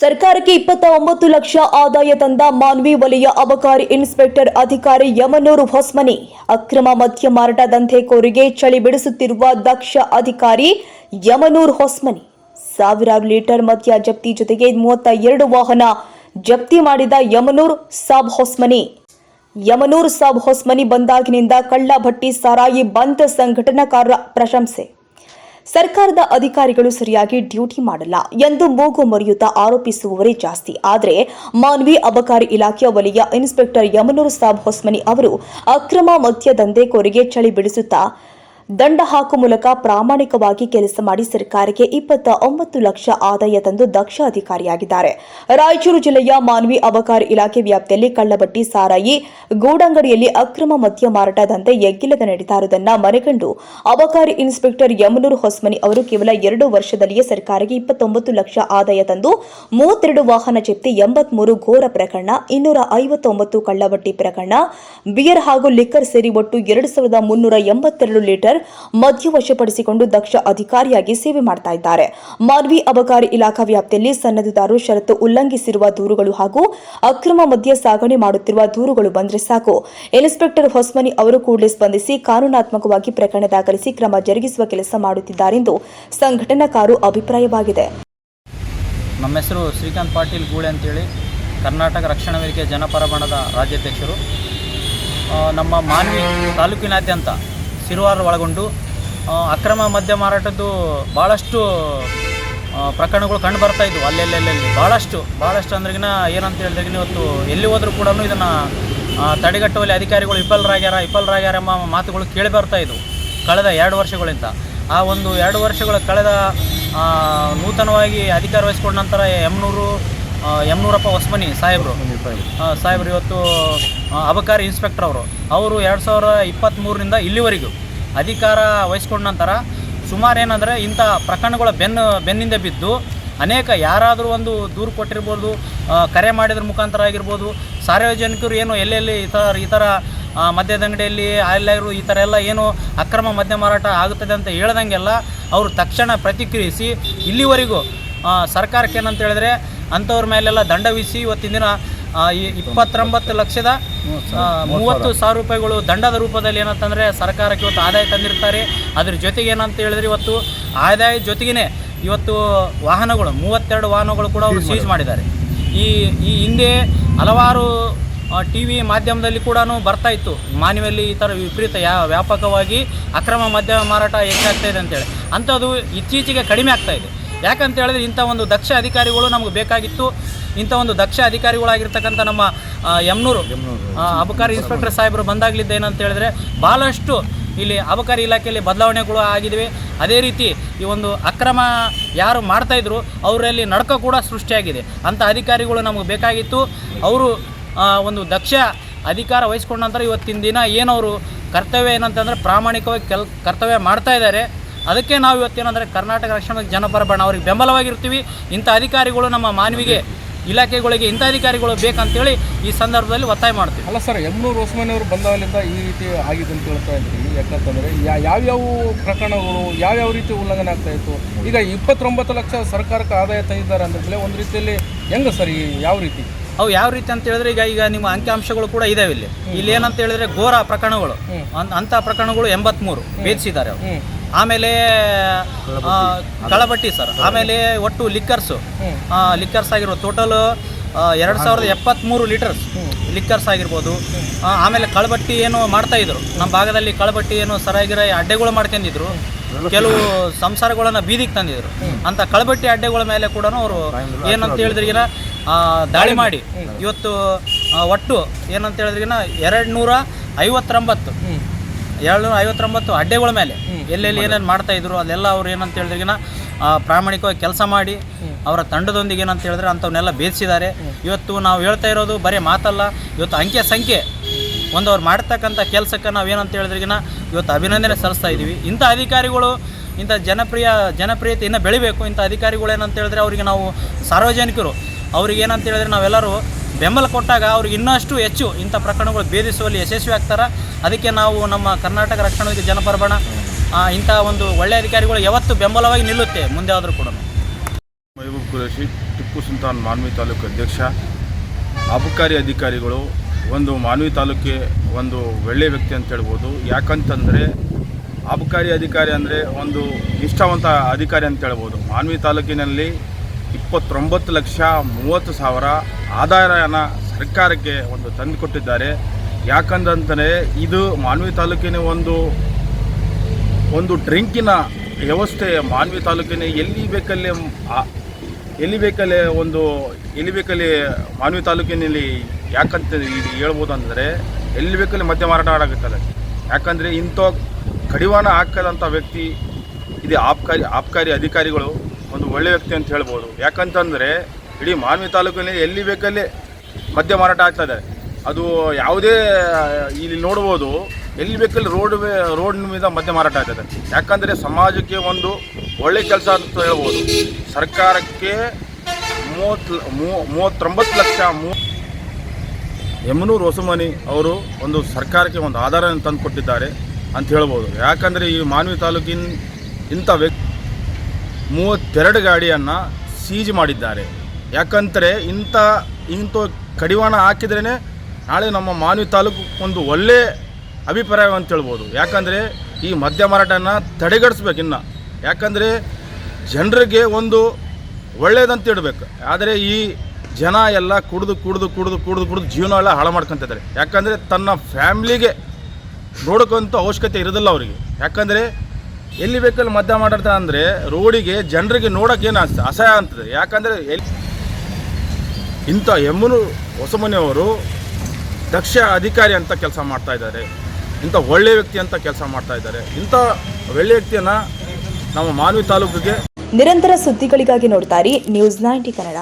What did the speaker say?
ಸರ್ಕಾರಕ್ಕೆ 29 ಲಕ್ಷ ಆದಾಯ ತಂದ ಮಾನ್ವಿ ವಲಯ ಅಬಕಾರಿ ಇನ್ಸ್ಪೆಕ್ಟರ್ ಅಧಿಕಾರಿ ಯಮನೂರು ಹೊಸ್ಮನಿ ಅಕ್ರಮ ಮದ್ಯ ಮಾರಾಟ ದಂಧೆಕೋರಿಗೆ ಚಳಿ ಬಿಡಿಸುತ್ತಿರುವ ದಕ್ಷ ಅಧಿಕಾರಿ ಯಮನೂರು ಹೊಸ್ಮನಿ ಸಾವಿರಾರು ಲೀಟರ್ ಮದ್ಯ ಜಪ್ತಿ ಜೊತೆಗೆ 32 ವಾಹನ ಜಪ್ತಿ ಮಾಡಿದ ಯಮನೂರು ಸಾಬ್ ಹೊಸ್ಮನಿ ಬಂದಾಗಿನಿಂದ ಕಳ್ಳಭಟ್ಟಿ ಸಾರಾಯಿ ಬಂದ್ ಸಂಘಟನಾಕಾರರ ಪ್ರಶಂಸೆ. ಸರ್ಕಾರದ ಅಧಿಕಾರಿಗಳು ಸರಿಯಾಗಿ ಡ್ಯೂಟಿ ಮಾಡಲ್ಲ ಎಂದು ಮೂಗು ಮುರಿಯುತ್ತಾ ಆರೋಪಿಸುವವರೇ ಜಾಸ್ತಿ. ಆದರೆ ಮಾನ್ವಿ ಅಬಕಾರಿ ಇಲಾಖೆಯ ವಲಯ ಇನ್ಸ್ಪೆಕ್ಟರ್ ಯಮನೂರು ಸಾಬ್ ಹೊಸ್ಮನಿ ಅವರು ಅಕ್ರಮ ಮದ್ಯ ದಂಧೆಕೋರಿಗೆ ಚಳಿ ಬಿಡಿಸುತ್ತಾ ದಂಡ ಹಾಕುವ ಮೂಲಕ ಪ್ರಾಮಾಣಿಕವಾಗಿ ಕೆಲಸ ಮಾಡಿ ಸರ್ಕಾರಕ್ಕೆ 29 ಲಕ್ಷ ಆದಾಯ ತಂದು ದಕ್ಷ ಅಧಿಕಾರಿಯಾಗಿದ್ದಾರೆ. ರಾಯಚೂರು ಜಿಲ್ಲೆಯ ಮಾನ್ವಿ ಅಬಕಾರಿ ಇಲಾಖೆ ವ್ಯಾಪ್ತಿಯಲ್ಲಿ ಕಳ್ಳಭಟ್ಟಿ ಸಾರಾಯಿ ಗೂಡಂಗಡಿಯಲ್ಲಿ ಅಕ್ರಮ ಮದ್ಯ ಮಾರಾಟ ದಂಧೆ ಎಗ್ಗಿಲ್ಲದೆ ನಡೀತಾ ಇರುವುದನ್ನು ಮರೆಕಂಡು ಅಬಕಾರಿ ಇನ್ಸ್ಪೆಕ್ಟರ್ ಯಮನೂರು ಹೊಸ್ಮನಿ ಅವರು ಕೇವಲ 2 ವರ್ಷದಲ್ಲಿಯೇ ಸರ್ಕಾರಕ್ಕೆ 29 ಲಕ್ಷ ಆದಾಯ ತಂದು 32 ವಾಹನ ಜಪ್ತಿ, 83 ಘೋರ ಪ್ರಕರಣ, 259 ಕಳ್ಳಭಟ್ಟಿ ಪ್ರಕರಣ, ಬಿಯರ್ ಹಾಗೂ ಲಿಕ್ಕರ್ ಸೇರಿ ಒಟ್ಟು 2382 ಲೀಟರ್ ಮದ್ಯ ವಶಪಡಿಸಿಕೊಂಡು ದಕ್ಷ ಅಧಿಕಾರಿಯಾಗಿ ಸೇವೆ ಮಾಡ್ತಾ ಇದ್ದಾರೆ. ಮಾನ್ವಿ ಅಬಕಾರಿ ಇಲಾಖಾ ವ್ಯಾಪ್ತಿಯಲ್ಲಿ ಸನ್ನದ್ಧದಾರರು ಷರತ್ತು ಉಲ್ಲಂಘಿಸಿರುವ ದೂರುಗಳು ಹಾಗೂ ಅಕ್ರಮ ಮದ್ಯ ಸಾಗಣೆ ಮಾಡುತ್ತಿರುವ ದೂರುಗಳು ಬಂದರೆ ಸಾಕು, ಇನ್ಸ್ಪೆಕ್ಟರ್ ಹೊಸ್ಮನಿ ಅವರು ಕೂಡಲೇ ಸ್ಪಂದಿಸಿ ಕಾನೂನಾತ್ಮಕವಾಗಿ ಪ್ರಕರಣ ದಾಖಲಿಸಿ ಕ್ರಮ ಜರುಗಿಸುವ ಕೆಲಸ ಮಾಡುತ್ತಿದ್ದಾರೆಂದು ಸಂಘಟನಾಕಾರರು ಅಭಿಪ್ರಾಯವಾಗಿದೆ. ನಮ್ಮ ಹೆಸರು ಶ್ರೀಕಾಂತ್ ಪಾಟೀಲ್ ಗೂಳೆ ಅಂತೇಳಿ, ಕರ್ನಾಟಕ ರಕ್ಷಣಾ ವೇದಿಕೆ ಜನಪರ ಬಣದ ರಾಜ್ಯಾಧ್ಯಕ್ಷರು. ನಮ್ಮ ಮಾನ್ವಿ ತಾಲೂಕಿನಾದ್ಯಂತ ಸಿರುವಾರ ಒಳಗೊಂಡು ಅಕ್ರಮ ಮದ್ಯ ಮಾರಾಟದ್ದು ಭಾಳಷ್ಟು ಪ್ರಕರಣಗಳು ಕಂಡು ಬರ್ತಾ ಇದ್ವು. ಅಲ್ಲೆಲ್ಲೆಲ್ಲಿ ಭಾಳಷ್ಟು ಅಂದ್ರಿಗಿನ ಏನಂತ ಹೇಳಿದ್ರೆ ಇವತ್ತು ಎಲ್ಲಿ ಹೋದರೂ ಕೂಡ ಇದನ್ನು ತಡೆಗಟ್ಟುವಲ್ಲಿ ಅಧಿಕಾರಿಗಳು ವಿಫಲರಾಗ್ಯಾರ ಎಂಬ ಮಾತುಗಳು ಕೇಳಿ ಬರ್ತಾ ಇದ್ವು ಕಳೆದ 2 ವರ್ಷಗಳಿಂದ. ಆ ಒಂದು 2 ವರ್ಷಗಳ ಕಳೆದ ನೂತನವಾಗಿ ಅಧಿಕಾರ ವಹಿಸಿಕೊಂಡ ನಂತರ ಯಮನೂರಪ್ಪ ಹೊಸ್ಮನಿ ಸಾಹೇಬರು ಇವತ್ತು ಅಬಕಾರಿ ಇನ್ಸ್ಪೆಕ್ಟರ್ ಅವರು 2023ರಿಂದ ಇಲ್ಲಿವರೆಗೂ ಅಧಿಕಾರ ವಹಿಸ್ಕೊಂಡ ನಂತರ ಸುಮಾರು ಏನಂದರೆ ಇಂಥ ಪ್ರಕರಣಗಳ ಬೆನ್ನಿಂದ ಬಿದ್ದು ಅನೇಕ ಯಾರಾದರೂ ಒಂದು ದೂರು ಕೊಟ್ಟಿರ್ಬೋದು, ಕರೆ ಮಾಡಿದ್ರ ಮುಖಾಂತರ ಆಗಿರ್ಬೋದು, ಸಾರ್ವಜನಿಕರು ಏನು ಎಲ್ಲೆಲ್ಲಿ ಈ ಥರ ಮದ್ಯದ ಅಂಗಡಿಯಲ್ಲಿ ಅಲ್ಲಾಗಿರು ಈ ಥರ ಎಲ್ಲ ಏನು ಅಕ್ರಮ ಮದ್ಯ ಮಾರಾಟ ಆಗುತ್ತದೆ ಅಂತ ಹೇಳ್ದಂಗೆಲ್ಲ ಅವರು ತಕ್ಷಣ ಪ್ರತಿಕ್ರಿಯಿಸಿ ಇಲ್ಲಿವರೆಗೂ ಸರ್ಕಾರಕ್ಕೆ ಏನಂತ ಹೇಳಿದ್ರೆ ಅಂಥವ್ರ ಮೇಲೆಲ್ಲ ದಂಡ ವಿಧಿಸಿ ಇವತ್ತಿನ ದಿನ 29 ಲಕ್ಷದ 30,000 ರೂಪಾಯಿಗಳು ದಂಡದ ರೂಪದಲ್ಲಿ ಏನಂತಂದರೆ ಸರ್ಕಾರಕ್ಕೆ ಇವತ್ತು ಆದಾಯ ತಂದಿರ್ತಾರೆ. ಅದ್ರ ಜೊತೆಗೆ ಏನಂತ ಹೇಳಿದ್ರೆ ಇವತ್ತು ಆದಾಯ ಜೊತೆಗೇ ಇವತ್ತು ವಾಹನಗಳು 32 ವಾಹನಗಳು ಕೂಡ ಅವರು ಸೀಜ್ ಮಾಡಿದ್ದಾರೆ. ಈ ಹಿಂದೆ ಹಲವಾರು TV ಮಾಧ್ಯಮದಲ್ಲಿ ಕೂಡ ಬರ್ತಾ ಇತ್ತು ಮಾನ್ವಿಯಲ್ಲಿ ಈ ಥರ ವಿಪರೀತ ವ್ಯಾಪಕವಾಗಿ ಅಕ್ರಮ ಮದ್ಯ ಮಾರಾಟ ಹೆಚ್ಚಾಗ್ತಾ ಇದೆ ಅಂತೇಳಿ. ಅಂಥದ್ದು ಇತ್ತೀಚೆಗೆ ಕಡಿಮೆ ಆಗ್ತಾ ಇದೆ. ಯಾಕಂತ ಹೇಳಿದ್ರೆ ಇಂಥ ಒಂದು ದಕ್ಷ ಅಧಿಕಾರಿಗಳು ನಮಗೆ ಬೇಕಾಗಿತ್ತು. ಇಂಥ ಒಂದು ದಕ್ಷ ಅಧಿಕಾರಿಗಳಾಗಿರ್ತಕ್ಕಂಥ ನಮ್ಮ ಯಮನೂರು ಅಬಕಾರಿ ಇನ್ಸ್ಪೆಕ್ಟರ್ ಸಾಹೇಬರು ಬಂದಾಗಲಿದ್ದ ಏನಂತ ಹೇಳಿದ್ರೆ ಭಾಳಷ್ಟು ಇಲ್ಲಿ ಅಬಕಾರಿ ಇಲಾಖೆಯಲ್ಲಿ ಬದಲಾವಣೆಗಳು ಆಗಿವೆ. ಅದೇ ರೀತಿ ಈ ಒಂದು ಅಕ್ರಮ ಯಾರು ಮಾಡ್ತಾಯಿದ್ರು ಅವರಲ್ಲಿ ನಡಕ ಕೂಡ ಸೃಷ್ಟಿಯಾಗಿದೆ. ಅಂಥ ಅಧಿಕಾರಿಗಳು ನಮಗೆ ಬೇಕಾಗಿತ್ತು. ಅವರು ಒಂದು ದಕ್ಷ ಅಧಿಕಾರ ವಹಿಸ್ಕೊಂಡ ನಂತರ ಇವತ್ತಿನ ದಿನ ಏನವರು ಕರ್ತವ್ಯ ಏನಂತಂದರೆ ಪ್ರಾಮಾಣಿಕವಾಗಿ ಕರ್ತವ್ಯ ಮಾಡ್ತಾ ಇದ್ದಾರೆ. ಅದಕ್ಕೆ ನಾವು ಇವತ್ತೇನಂದರೆ ಕರ್ನಾಟಕ ರಕ್ಷಣಾ ಜನಪರ ಬಣ ಅವ್ರಿಗೆ ಬೆಂಬಲವಾಗಿರ್ತೀವಿ. ಇಂಥ ಅಧಿಕಾರಿಗಳು ನಮ್ಮ ಮಾನವಿಗೆ ಇಲಾಖೆಗಳಿಗೆ ಇಂಥ ಅಧಿಕಾರಿಗಳು ಬೇಕಂತೇಳಿ ಈ ಸಂದರ್ಭದಲ್ಲಿ ಒತ್ತಾಯ ಮಾಡ್ತೀವಿ. ಅಲ್ಲ ಸರ್, ಯಮನೂರು ಹೊಸ್ಮನಿ ಅವರು ಬಂದಾಗಲಿಂದ ಈ ರೀತಿ ಆಗಿದೆ ಅಂತ ಹೇಳ್ತಾ ಇದ್ರಿ. ಯಾಕಂತಂದರೆ ಯಾವ್ಯಾವ ಪ್ರಕರಣಗಳು ಯಾವ್ಯಾವ ರೀತಿ ಉಲ್ಲಂಘನೆ ಆಗ್ತಾ ಇತ್ತು. ಈಗ 29 ಲಕ್ಷ ಸರ್ಕಾರಕ್ಕೆ ಆದಾಯ ತಂದಿದ್ದಾರೆ ಅಂದ್ರೆ ಒಂದು ರೀತಿಯಲ್ಲಿ ಹೆಂಗೆ ಸರ್, ಯಾವ ರೀತಿ ಅವು ಯಾವ ರೀತಿ ಅಂತ ಹೇಳಿದ್ರೆ ಈಗ ನಿಮ್ಮ ಅಂಕಿಅಂಶಗಳು ಕೂಡ ಇದಾವೆ. ಇಲ್ಲಿ ಏನಂತ ಹೇಳಿದ್ರೆ ಘೋರ ಪ್ರಕರಣಗಳು ಅಂಥ ಪ್ರಕರಣಗಳು 83 ಭೇದಿಸಿದ್ದಾರೆ ಅವರು. ಆಮೇಲೆ ಕಳ್ಳಭಟ್ಟಿ ಸರ್, ಆಮೇಲೆ ಒಟ್ಟು ಲಿಕ್ಕರ್ಸ್ ಆಗಿರೋ ಟೋಟಲ್ 2073 ಲೀಟರ್ಸ್ ಲಿಕ್ಕರ್ಸ್ ಆಗಿರ್ಬೋದು. ಆಮೇಲೆ ಕಳ್ಳಭಟ್ಟಿ ಏನು ಮಾಡ್ತಾಯಿದ್ರು ನಮ್ಮ ಭಾಗದಲ್ಲಿ, ಕಳ್ಳಭಟ್ಟಿ ಏನು ಸರಾಗಿರೋ ಅಡ್ಡೆಗಳು ಮಾಡ್ಕೊಂಡಿದ್ರು, ಕೆಲವು ಸಂಸಾರಗಳನ್ನು ಬೀದಿಗೆ ತಂದಿದ್ರು. ಅಂಥ ಕಳ್ಳಭಟ್ಟಿ ಅಡ್ಡೆಗಳ ಮೇಲೆ ಕೂಡ ಅವರು ಏನಂತ ಹೇಳಿದ್ರಿಗಿನ ದಾಳಿ ಮಾಡಿ ಇವತ್ತು ಒಟ್ಟು ಏನಂತ ಹೇಳಿದ್ರಿಗಿನ 259 ಅಡ್ಡೆಗಳ ಮೇಲೆ ಎಲ್ಲೆಲ್ಲಿ ಏನೇನು ಮಾಡ್ತಾಯಿದ್ರು ಅದೆಲ್ಲ ಅವ್ರು ಏನಂತ ಹೇಳಿದ್ರಿಗಿನ ಪ್ರಾಮಾಣಿಕವಾಗಿ ಕೆಲಸ ಮಾಡಿ ಅವರ ತಂಡದೊಂದಿಗೆ ಏನಂತ ಹೇಳಿದ್ರೆ ಅಂಥವನ್ನೆಲ್ಲ ಭೇದಿಸಿದ್ದಾರೆ. ಇವತ್ತು ನಾವು ಹೇಳ್ತಾ ಇರೋದು ಬರೀ ಮಾತಲ್ಲ, ಇವತ್ತು ಅಂಕೆ ಸಂಖ್ಯೆ ಒಂದು ಅವ್ರು ಮಾಡ್ತಕ್ಕಂಥ ಕೆಲಸಕ್ಕೆ ನಾವು ಏನಂತ ಹೇಳಿದ್ರಿಗಿನ ಇವತ್ತು ಅಭಿನಂದನೆ ಸಲ್ಲಿಸ್ತಾ ಇದ್ದೀವಿ. ಇಂಥ ಅಧಿಕಾರಿಗಳು ಇಂಥ ಜನಪ್ರಿಯತೆ ಇನ್ನೂ ಬೆಳಿಬೇಕು. ಇಂಥ ಅಧಿಕಾರಿಗಳು ಏನಂತ ಹೇಳಿದ್ರೆ ಅವರಿಗೆ ನಾವು ಸಾರ್ವಜನಿಕರು ಅವ್ರಿಗೆ ಏನಂತ ಹೇಳಿದ್ರೆ ನಾವೆಲ್ಲರೂ ಬೆಂಬಲ ಕೊಟ್ಟಾಗ ಅವ್ರಿಗೆ ಇನ್ನಷ್ಟು ಹೆಚ್ಚು ಇಂಥ ಪ್ರಕರಣಗಳು ಭೇದಿಸುವಲ್ಲಿ ಯಶಸ್ವಿ ಆಗ್ತಾರೆ. ಅದಕ್ಕೆ ನಾವು ನಮ್ಮ ಕರ್ನಾಟಕ ರಕ್ಷಣಾ ವೇದಿಕೆ ಜನಪರ ಬಣ ಇಂಥ ಒಂದು ಒಳ್ಳೆಯ ಅಧಿಕಾರಿಗಳು ಯಾವತ್ತೂ ಬೆಂಬಲವಾಗಿ ನಿಲ್ಲುತ್ತೆ ಮುಂದೆ ಆದರೂ ಕೂಡ. महबूब कुरैशी ಟಿಪ್ಪು ಸುಲ್ತಾನ್ ಮಾನ್ವಿ ತಾಲೂಕು ಅಧ್ಯಕ್ಷ. ಅಬಕಾರಿ ಅಧಿಕಾರಿಗಳು ಒಂದು ಮಾನ್ವಿ ತಾಲೂಕಿಗೆ ಒಂದು ಒಳ್ಳೆಯ ವ್ಯಕ್ತಿ ಅಂತ ಹೇಳ್ಬೋದು. ಯಾಕಂತಂದರೆ ಅಬಕಾರಿ ಅಧಿಕಾರಿ ಅಂದರೆ ಒಂದು ನಿಷ್ಠಾವಂತ ಅಧಿಕಾರಿ ಅಂತ ಹೇಳ್ಬೋದು. ಮಾನ್ವಿ ತಾಲೂಕಿನಲ್ಲಿ 29,30,000 ಆದಾಯನ ಸರ್ಕಾರಕ್ಕೆ ಒಂದು ತಂದುಕೊಟ್ಟಿದ್ದಾರೆ. ಯಾಕಂತಂದರೆ ಇದು ಮಾನ್ವಿ ತಾಲೂಕಿನ ಒಂದು ಡ್ರಿಂಕಿನ ವ್ಯವಸ್ಥೆ ಮಾನ್ವಿ ತಾಲೂಕಿನ ಎಲ್ಲಿ ಬೇಕಲ್ಲಿ ಮಾನ್ವಿ ತಾಲೂಕಿನಲ್ಲಿ ಯಾಕಂತ ಹೇಳ್ಬೋದು ಅಂದರೆ ಎಲ್ಲಿ ಬೇಕಲ್ಲಿ ಮದ್ಯ ಮಾರಾಟ ಆಗುತ್ತದೆ. ಯಾಕಂದರೆ ಇಂಥ ಕಡಿವಾಣ ಹಾಕದಂಥ ವ್ಯಕ್ತಿ ಇದು ಆಬ್ಕಾರಿ ಅಧಿಕಾರಿಗಳು ಒಂದು ಒಳ್ಳೆಯ ವ್ಯಕ್ತಿ ಅಂತ ಹೇಳ್ಬೋದು. ಯಾಕಂತಂದರೆ ಇಡೀ ಮಾನ್ವಿ ತಾಲೂಕಿನಲ್ಲಿ ಎಲ್ಲಿ ಬೇಕಲ್ಲಿ ಮದ್ಯ ಮಾರಾಟ ಆಗ್ತದೆ. ಅದು ಯಾವುದೇ ಇಲ್ಲಿ ನೋಡ್ಬೋದು, ಎಲ್ಲಿ ಬೇಕಲ್ಲಿ ರೋಡ್ మీద ಮದ್ಯ ಮಾರಾಟ ಆಗ್ತದೆ. ಯಾಕಂದರೆ ಸಮಾಜಕ್ಕೆ ಒಂದು ಒಳ್ಳೆಯ ಕೆಲಸ ಅಂತ ಹೇಳ್ಬೋದು. ಸರ್ಕಾರಕ್ಕೆ 39 ಲಕ್ಷ ಯಮನೂರು ಹೊಸಮನಿ ಅವರು ಒಂದು ಸರ್ಕಾರಕ್ಕೆ ಒಂದು ಆಧಾರ ತಂದು ಕೊಟ್ಟಿದ್ದಾರೆ ಅಂತ ಹೇಳ್ಬೋದು. ಯಾಕಂದರೆ ಈ ಮಾನ್ವಿ ತಾಲೂಕಿನ ಇಂಥ ವ್ಯಕ್ತಿ 32 ಗಾಡಿಯನ್ನು ಸೀಜ್ ಮಾಡಿದ್ದಾರೆ. ಯಾಕಂದರೆ ಇಂಥ ಕಡಿವಾಣ ಹಾಕಿದ್ರೇ ನಾಳೆ ನಮ್ಮ ಮಾನ್ವಿ ತಾಲೂಕು ಒಂದು ಒಳ್ಳೆಯ ಅಭಿಪ್ರಾಯ ಅಂತ ಹೇಳ್ಬೋದು. ಯಾಕಂದರೆ ಈ ಮದ್ಯ ಮಾರಾಟನ ತಡೆಗಟ್ಟಿಸ್ಬೇಕು ಇನ್ನು. ಯಾಕಂದರೆ ಜನರಿಗೆ ಒಂದು ಒಳ್ಳೆಯದಂತ ಇಡಬೇಕು. ಆದರೆ ಈ ಜನ ಎಲ್ಲ ಕುಡಿದು ಜೀವನ ಎಲ್ಲ ಹಾಳು ಮಾಡ್ಕೊತಿದ್ದಾರೆ. ಯಾಕಂದರೆ ತನ್ನ ಫ್ಯಾಮ್ಲಿಗೆ ನೋಡೋಕ್ಕಂತೂ ಅವಶ್ಯಕತೆ ಇರೋದಿಲ್ಲ ಅವರಿಗೆ. ಯಾಕಂದರೆ ಎಲ್ಲಿ ಬೇಕಲ್ಲಿ ಮದ್ಯ ಮಾರಾಟ ಅಂದರೆ ರೋಡಿಗೆ ಜನರಿಗೆ ನೋಡೋಕ್ಕೇನು ಅಸಹ್ಯ ಅಂತದೆ. ಯಾಕಂದರೆ ಇಂಥ ಯಮನೂರು ಹೊಸಮನಿಯವರು ದಕ್ಷ ಅಧಿಕಾರಿ ಅಂತ ಕೆಲಸ ಮಾಡ್ತಾಯಿದ್ದಾರೆ. ಇಂಥ ಒಳ್ಳೆಯ ವ್ಯಕ್ತಿ ಅಂತ ಕೆಲಸ ಮಾಡ್ತಾಯಿದ್ದಾರೆ. ಇಂಥ ಒಳ್ಳೆಯ ವ್ಯಕ್ತಿಯನ್ನು ನಮ್ಮ ಮಾನ್ವಿ ತಾಲೂಕಿಗೆ ನಿರಂತರ ಸುದ್ದಿಗಳಿಗಾಗಿ ನೋಡ್ತಾ ಇರಿ ನ್ಯೂಸ್ 90 ಕನ್ನಡ.